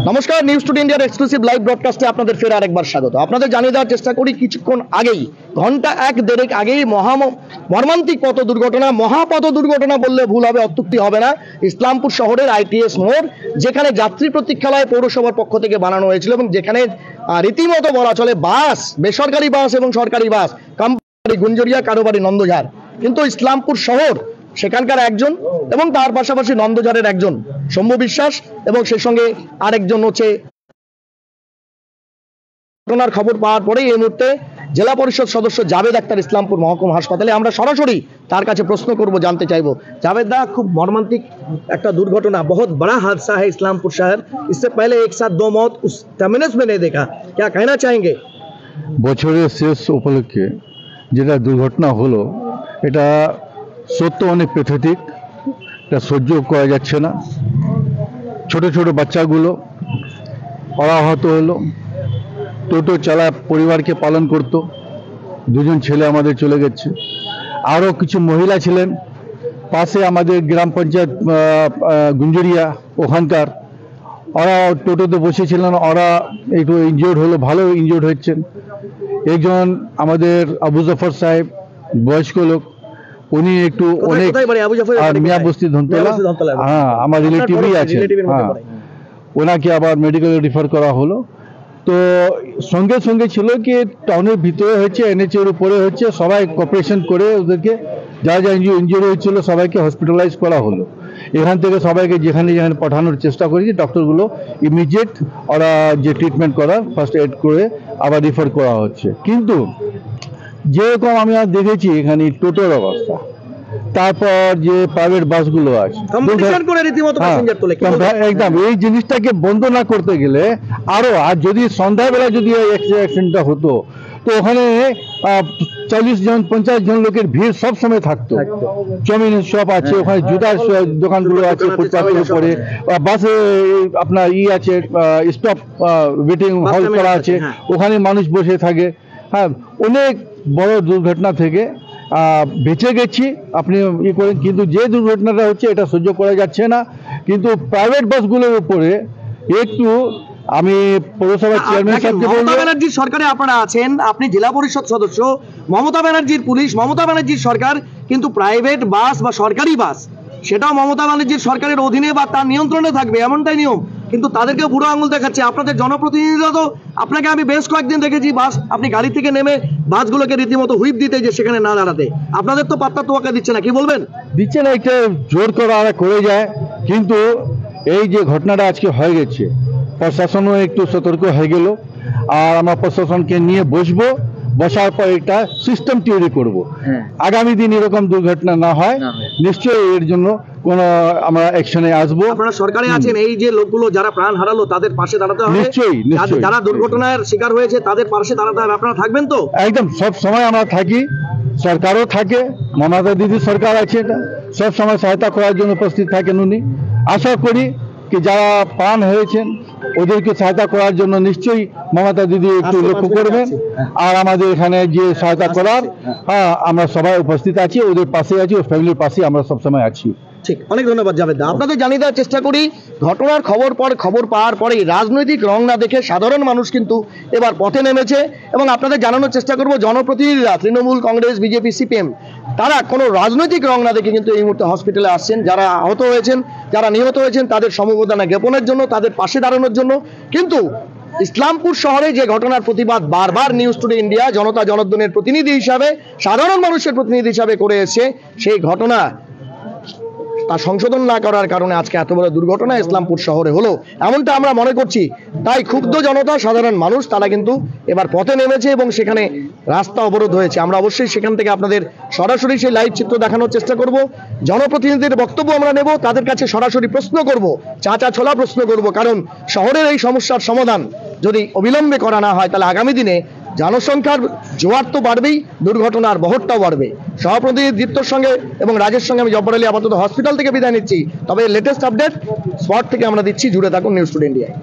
নমস্কার, news today ইন্ডিয়ার exclusive live ব্রডকাস্টে আপনাদের ফের আরেকবার স্বাগত। আপনাদের জানিয়ে দেওয়ার চেষ্টা করি কিছুক্ষণ আগেই, ঘন্টা এক দেড়েক আগেই মর্মান্তিক পথ দুর্ঘটনা, মহাপথ দুর্ঘটনা বললে ভুল হবে, অত্যুক্তি হবে না। ইসলামপুর শহরের আইটিএস মোড়, যেখানে যাত্রী প্রতীক্ষালয় পৌরসভার পক্ষ থেকে বানানো হয়েছিল এবং যেখানে রীতিমতো বলা চলে বাস, বেসরকারি বাস এবং সরকারি বাস, কারো গুঞ্জরিয়া, কারো বাড়ি নন্দঝাড়, কিন্তু ইসলামপুর শহর সেখানকার একজন এবং তার পাশাপাশি নন্দঝাড়ের একজন শম্ভু বিশ্বাস এবং সেই সঙ্গে আরেকজন হচ্ছে। ঘটনার খবর পাওয়ার পরেই এই মুহূর্তে জেলা পরিষদ সদস্য জাভেদ আক্তার ইসলামপুর মহকুমা হাসপাতালে, আমরা সরাসরি তার কাছে প্রশ্ন করব, জানতে চাইবো। জাভেদ দা, খুব মর্মান্তিক একটা দুর্ঘটনা, बहुत बड़ा हादसा है इस्लामपुर शहर। इससे पहले एक साथ दो मौत उस टर्मिनस में नहीं देखा, क्या कहना चाहेंगे? বছরের শেষ উপলক্ষে যেটা দুর্ঘটনা হলো, এটা সত্য অনেক প্যাথেটিক, এটা সহ্য করা যাচ্ছে না। ছোট ছোট বাচ্চাগুলো আহত হলো, টোটো চালা পরিবারকে পালন করত, দুজন ছেলে আমাদের চলে গেছে। আরও কিছু মহিলা ছিলেন পাশে আমাদের গ্রাম পঞ্চায়েত গুঞ্জরিয়া, ওখানকার, ওরা টোটোতে বসেছিলেন, ওরা একটু ইনজিওর্ড হলো, ভালো ইনজিওর্ড হচ্ছেন। একজন আমাদের আবু জাফর সাহেব, বয়স্ক লোক, উনি একটু অনেক মিয়া বস্তি ধনতলা, হ্যাঁ আমার রিলেটিভই আছে, হ্যাঁ ওনাকে আবার মেডিকেলে রিফার করা হলো। তো সঙ্গে সঙ্গে ছিল কি টাউনের ভিতরে হচ্ছে, NH এর উপরে হচ্ছে, সবাই কোঅপারেশন করে ওদেরকে যারা যা ইনজুরি হয়েছিল সবাইকে হসপিটালাইজ করা হলো। এখান থেকে সবাইকে যেখানে যেখানে পাঠানোর চেষ্টা করেছি, ডক্টরগুলো ইমিডিয়েট ওরা যে ট্রিটমেন্ট করার ফার্স্ট এড করে আবার রিফার করা হচ্ছে। কিন্তু যেরকম আমি আর দেখেছি এখানে টোটোর অবস্থা, তারপর যে প্রাইভেট বাসগুলো আছে একদম, এই জিনিসটাকে বন্ধ না করতে গেলে আরো, আর যদি সন্ধ্যাবেলা যদি অ্যাক্সিডেন্টটা হতো তো ওখানে 40 জন 50 জন লোকের ভিড় সব সময় থাকতো। চাউমিনের শপ আছে ওখানে, জুতার দোকানগুলো আছে ফুটপাথের উপরে, বাসে আপনার আছে স্টপ ওয়েটিং হল করা আছে, ওখানে মানুষ বসে থাকে। হ্যাঁ, অনেক বড় দুর্ঘটনা থেকে বেঁচে গেছি আপনি ই করেন, কিন্তু যে দুর্ঘটনাটা হচ্ছে এটা সহ্য করা যাচ্ছে না। কিন্তু প্রাইভেট বাসগুলোর উপরে একটু আমি পৌরসভার চেয়ারম্যান সাহেবকে বলবো, মমতা ব্যানার্জির সরকারে আপনারা আছেন, আপনি জেলা পরিষদ সদস্য, মমতা ব্যানার্জির পুলিশ, মমতা ব্যানার্জির সরকার, কিন্তু প্রাইভেট বাস বা সরকারি বাস সেটাও মমতা ব্যানার্জির সরকারের অধীনে বা তার নিয়ন্ত্রণে থাকবে, এমনটাই নিয়ম, কিন্তু তাদেরকে বুড়ো আঙুল দেখাচ্ছে। আপনাদের জনপ্রতিনিধিরা তো, আপনাকে আমি বেশ কয়েকদিন দেখেছি বাস, আপনি গাড়ি থেকে নেমে বাসগুলোকে রীতিমতো হুইপ দিতে, যে সেখানে না দাঁড়াতে, আপনাদের তো পাত্তা তোয়াক্কা দিচ্ছে না, কি বলবেন? দিচ্ছে না, একটা জোর করে যায়। কিন্তু এই যে ঘটনাটা আজকে হয়ে গেছে, প্রশাসনও একটু সতর্ক হয়ে গেল, আর আমরা প্রশাসনকে নিয়ে বসার পর একটা সিস্টেম তৈরি করব, আগামী দিন এরকম দুর্ঘটনা না হয়। নিশ্চয়ই এর জন্য কোনো আমরা অ্যাকশনে আসবো। আপনারা সরকারে আছেন, এই যে লোকগুলো যারা প্রাণ হারালো তাদের পাশে দাঁড়াতে হবে, নিশ্চয়ই। যারা দুর্ঘটনার শিকার হয়েছে তাদের পাশে দাঁড়াতে হবে, আপনারা থাকবেন তো? একদম, সব সময় আমরা থাকি, সরকারও থাকে, মমতা দিদি সরকার আছে, এটা সব সময় সহায়তা করার জন্য উপস্থিত থাকেন উনি। আশা করি কি যারা প্রাণ হয়েছেন ওদেরকে সহায়তা করার জন্য নিশ্চয়ই মমতা দিদি একটু লক্ষ্য করবেন, আর আমাদের এখানে যে সহায়তা করার, হ্যাঁ আমরা সবাই উপস্থিত আছি, ওদের পাশে আছি, ও ফ্যামিলির পাশে আমরা সবসময় আছি। ঠিক, অনেক ধন্যবাদ জাভেদ দা। আপনাদের জানিয়ে দেওয়ার চেষ্টা করি, ঘটনার খবর পাওয়ার পরেই রাজনৈতিক রং না দেখে সাধারণ মানুষ কিন্তু এবার পথে নেমেছে, এবং আপনাদের জানানোর চেষ্টা করব জনপ্রতিনিধিরা, তৃণমূল, কংগ্রেস, বিজেপি, CPM, তারা কোনো রাজনৈতিক রং না দেখে কিন্তু এই মুহূর্তে হসপিটালে আসছেন। যারা আহত হয়েছেন, যারা নিহত হয়েছেন, তাদের সমবেদনা জ্ঞাপনের জন্য, তাদের পাশে দাঁড়ানোর জন্য। কিন্তু ইসলামপুর শহরে যে ঘটনার প্রতিবাদ বারবার নিউজ টুডে ইন্ডিয়া জনতা জনার্দনের প্রতিনিধি হিসাবে, সাধারণ মানুষের প্রতিনিধি হিসাবে করে এসেছে, সেই ঘটনা তা সংশোধন না করার কারণে আজকে এত বড় দুর্ঘটনা ইসলামপুর শহরে হলো, এমনটা আমরা মনে করছি। তাই ক্ষুব্ধ জনতা, সাধারণ মানুষ, তারা কিন্তু এবার পথে নেমেছে এবং সেখানে রাস্তা অবরোধ হয়েছে। আমরা অবশ্যই সেখান থেকে আপনাদের সরাসরি সেই লাইভ চিত্র দেখানোর চেষ্টা করব। জনপ্রতিনিধিদের বক্তব্য আমরা নেব, তাদের কাছে সরাসরি প্রশ্ন করব, চাচা ছোলা প্রশ্ন করব, কারণ শহরের এই সমস্যার সমাধান যদি অবিলম্বে করা না হয় তাহলে আগামী দিনে জনসংখ্যার জোয়ার তো বাড়বেই, দুর্ঘটনার বহরটাও বাড়বে। সহপ্রতিনিধি দীপ্তর সঙ্গে এবং রাজের সঙ্গে আমি জব্বার আলী আপাতত হসপিটাল থেকে বিদায় নিচ্ছি, তবে লেটেস্ট আপডেট স্পট থেকে আমরা দিচ্ছি। জুড়ে থাকুন নিউজ টুডে ইন্ডিয়ায়।